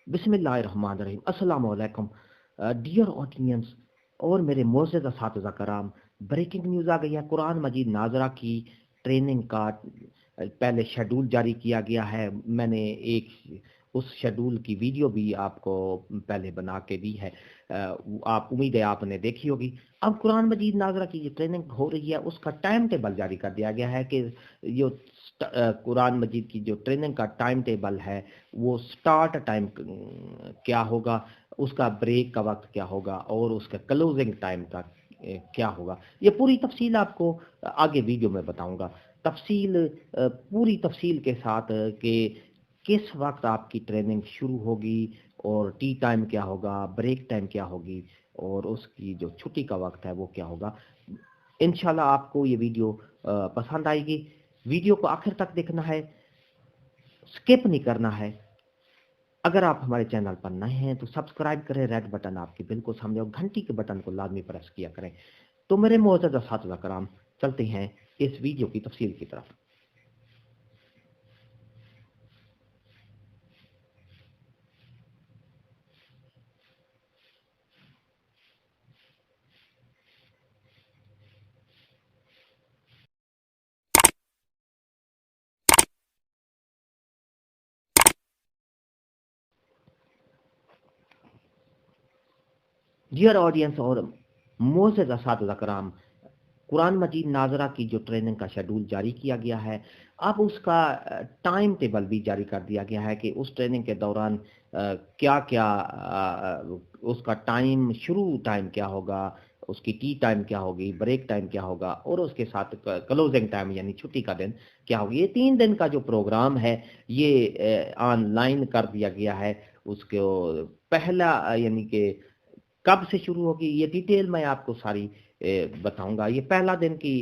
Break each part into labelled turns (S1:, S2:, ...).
S1: बिस्मिल्लाहिर्रहमानिर्रहीम। अस्सलाम वालेकुम डियर ऑडियंस और मेरे मोअज़्ज़ज़ असातिज़ा कराम। ब्रेकिंग न्यूज़ आ गई है। कुरान मजीद नाजरा की ट्रेनिंग का पहले शेड्यूल जारी किया गया है। मैंने एक उस शेड्यूल की वीडियो भी आपको पहले बना के दी है। आप उम्मीद है आपने देखी होगी। अब कुरान मजीद नाजरा की जो ट्रेनिंग हो रही है उसका टाइम टेबल जारी कर दिया गया है कि जो कुरान मजीद की जो ट्रेनिंग का टाइम टेबल है वो स्टार्ट टाइम क्या होगा, उसका ब्रेक का वक्त क्या होगा और उसका क्लोजिंग टाइम का क्या होगा। ये पूरी तफसील आपको आगे वीडियो में बताऊंगा। पूरी तफसील के साथ कि किस वक्त आपकी ट्रेनिंग शुरू होगी और टी टाइम क्या होगा, ब्रेक टाइम क्या होगी और उसकी जो छुट्टी का वक्त है वो क्या होगा। इंशाल्लाह आपको ये वीडियो पसंद आएगी। वीडियो को आखिर तक देखना है, स्किप नहीं करना है। अगर आप हमारे चैनल पर नए हैं तो सब्सक्राइब करें, रेड बटन आपके बिल्कुल सामने, और घंटी के बटन को लाजमी प्रेस किया करें। तो मेरे मोअज़्ज़ज़ असातिज़ा कराम, चलते हैं इस वीडियो की तफसील की तरफ। डियर ऑडियंस और मोअज़्ज़ज़ असातिज़ा कराम, कुरान मजीद नाजरा की जो ट्रेनिंग का शेड्यूल जारी किया गया है, अब उसका टाइम टेबल भी जारी कर दिया गया है कि उस ट्रेनिंग के दौरान क्या क्या उसका टाइम, शुरू टाइम क्या होगा, उसकी टी टाइम क्या होगी, ब्रेक टाइम क्या होगा और उसके साथ क्लोजिंग टाइम यानी छुट्टी का दिन क्या होगा। ये 3 दिन का जो प्रोग्राम है ये ऑनलाइन कर दिया गया है। उसको पहला यानी कि कब से शुरू होगी ये डिटेल मैं आपको सारी बताऊंगा। ये पहला दिन की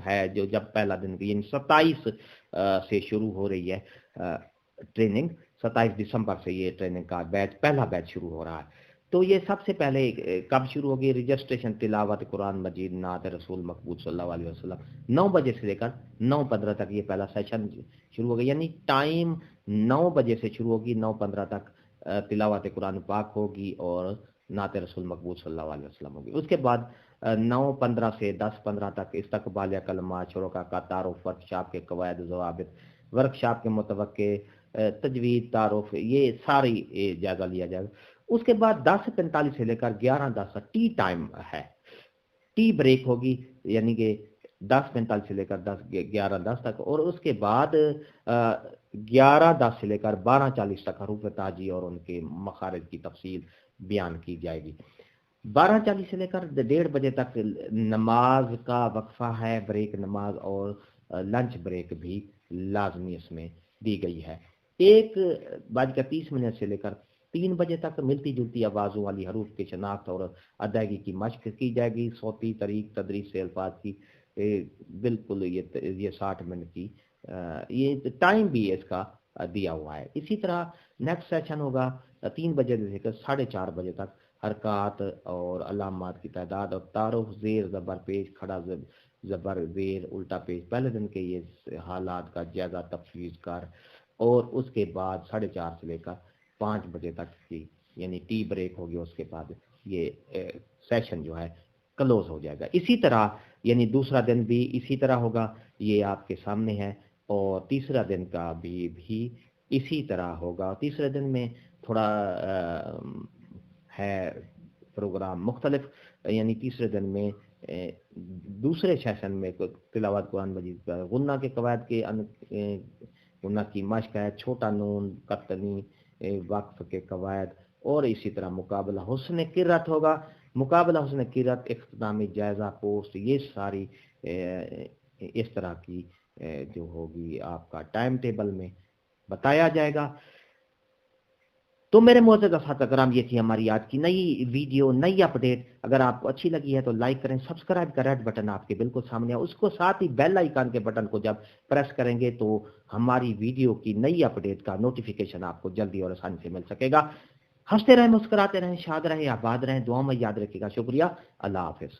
S1: है, जो जब पहला दिन की यानी 27 से शुरू हो रही है ट्रेनिंग। 27 दिसंबर से ये ट्रेनिंग का पहला बैच शुरू हो रहा है। तो ये सबसे पहले कब शुरू होगी? रजिस्ट्रेशन तिलावत कुरान मजीद नात रसूल मकबूल सल्लल्लाहु अलैहि वसल्लम 9 बजे से लेकर 9:15 तक ये पहला सेशन शुरू होगा। यानी टाइम 9 बजे से शुरू होगी, 9:15 तक तिलावत कुरान पाक होगी और नात रसूल मकबूल सल्लल्लाहु अलैहि वसल्लम होगी। उसके बाद 9:15 से 10:15 तक इस्तकबाल कलमा शुरा का तारुफ, वर्कशॉप के कवायद ज़वाबित, वर्कशॉप के मुतवक्के, तजवीज़, तारुफ, ये सारी जायजा लिया जाएगा। उसके बाद 10:45 से लेकर 11:10 तक टी टाइम है। टी ब्रेक होगी यानी कि 10:45 से लेकर 11:10 तक, और उसके बाद 11:10 से लेकर 12:40 तक हरूफ ताजी और उनके मखारिज की तफसील बयान की जाएगी। 12:40 से लेकर 1:30 बजे तक नमाज का वक्फा है, ब्रेक नमाज, और लंच ब्रेक भी लाजमी इसमें दी गई है। 1:30 से लेकर 3 बजे तक मिलती जुलती आवाज़ों वाली हरूफ की शनाख्त और अदायगी की मशक की जाएगी। सौती तरीक तदरीस से अल्फाज की बिल्कुल ये 60 मिनट की ये टाइम भी इसका दिया हुआ है। इसी तरह नेक्स्ट सेशन होगा 3 बजे से लेकर 4:30 बजे तक। हरकत और अलामात की तादाद और तारुफ, जेर ज़बर पेश, खड़ा ज़बर जेर, उल्टा पेश, पहले दिन के ये हालात का जायजा तफवीज़ कर, और उसके बाद 4:30 से लेकर 5 बजे तक की यानी टी ब्रेक होगी। उसके बाद ये सेशन जो है क्लोज हो जाएगा। इसी तरह यानी दूसरा दिन भी इसी तरह होगा, ये आपके सामने है। और तीसरा दिन का भी इसी तरह होगा। तीसरे दिन में थोड़ा है प्रोग्राम मुख्तलिफ, यानी तीसरे दिन में दूसरे सेशन में तिलावत कुरान मजीद का गुन्ना के कवायद के गुन्ना की मश्क है, छोटा नून, कतनी, वक्फ के कवायद, और इसी तरह मुकाबला हुस्न किरत होगा। मुकाबला हुस्न किरत, इख्तितामी जायजा पोस्ट, ये सारी इस तरह की जो होगी आपका टाइम टेबल में बताया जाएगा। तो मेरे मोअज़्ज़ज़ असातिज़ा कराम, ये थी हमारी आज की नई वीडियो, नई अपडेट। अगर आपको अच्छी लगी है तो लाइक करें, सब्सक्राइब का रेड बटन आपके बिल्कुल सामने है, उसको साथ ही बेल आइकन के बटन को जब प्रेस करेंगे तो हमारी वीडियो की नई अपडेट का नोटिफिकेशन आपको जल्दी और आसानी से मिल सकेगा। हंसते रहें, मुस्कुराते रहें, शाद रहें, आबाद रहें, दुआ में याद रखिएगा। शुक्रिया, अल्लाह हाफिज़।